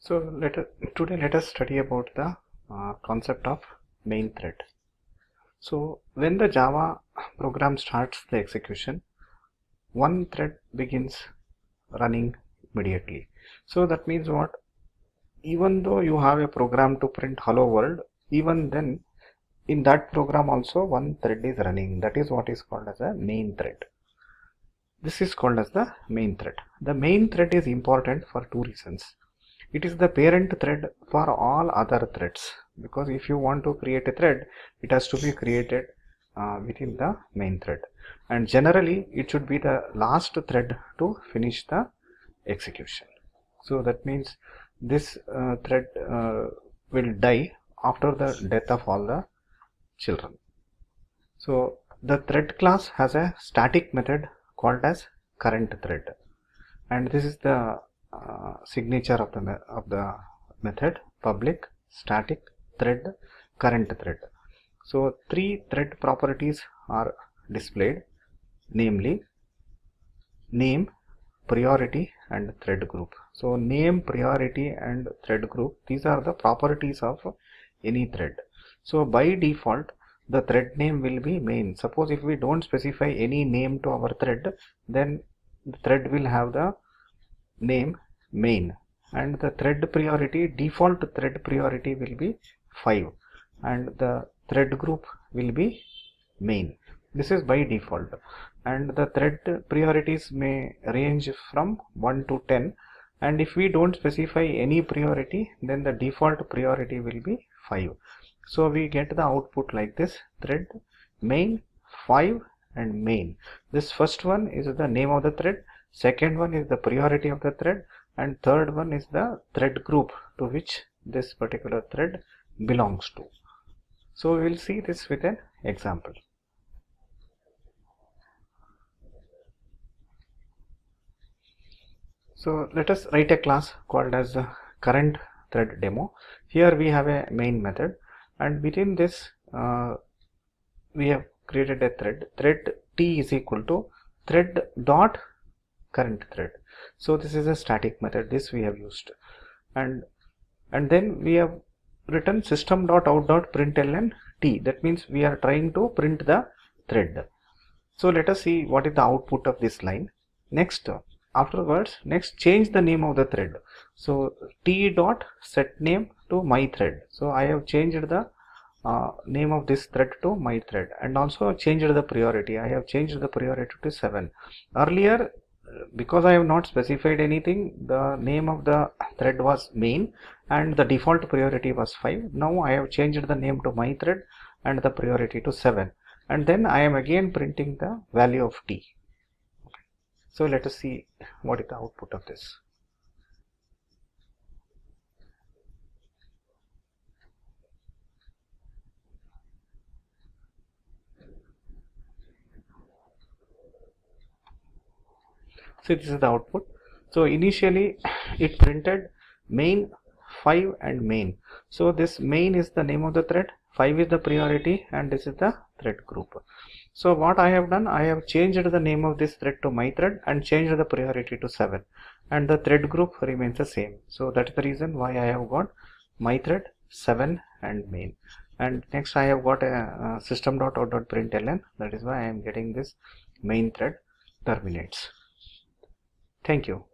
So today let us study about the concept of main thread. So when the Java program starts the execution, one thread begins running immediately. So that means what? Even though you have a program to print hello world, even then in that program also one thread is running. That is what is called as a main thread. This is called as the main thread. The main thread is important for two reasons. It is the parent thread for all other threads, because if you want to create a thread, it has to be created within the main thread, and generally it should be the last thread to finish the execution. So that means this thread will die after the death of all the children. So the thread class has a static method called as current thread, and this is the signature of the method: public, static, thread, current thread. So three thread properties are displayed, namely name, priority, and thread group. So name, priority, and thread group, these are the properties of any thread. So by default the thread name will be main. Suppose if we don't specify any name to our thread, then the thread will have the name main, and the thread priority, default thread priority will be 5, and the thread group will be main. This is by default, and the thread priorities may range from 1 to 10, and if we don't specify any priority, then the default priority will be 5. So we get the output like this: thread main 5 and main. This first one is the name of the thread, second one is the priority of the thread, and third one is the thread group to which this particular thread belongs to. So we will see this with an example. So let us write a class called as the current thread demo. Here we have a main method, and within this we have created a thread t is equal to thread dot current thread. So this is a static method, this we have used, and then we have written system.out.println t. That means we are trying to print the thread. So let us see what is the output of this line. Next change the name of the thread. So t dot set name to my thread. So I have changed the name of this thread to my thread, and also changed the priority. I have changed the priority to 7. Earlier, because I have not specified anything, the name of the thread was main and the default priority was 5. Now I have changed the name to my thread and the priority to 7, and then I am again printing the value of t. So let us see what is the output of this. So this is the output. So initially it printed main 5 and main. So this main is the name of the thread, 5 is the priority, and this is the thread group. So what I have done, I have changed the name of this thread to my thread and changed the priority to 7, and the thread group remains the same. So that's the reason why I have got my thread, 7 and main. And next I have got a system.out.println. That is why I am getting this main thread terminates. Thank you.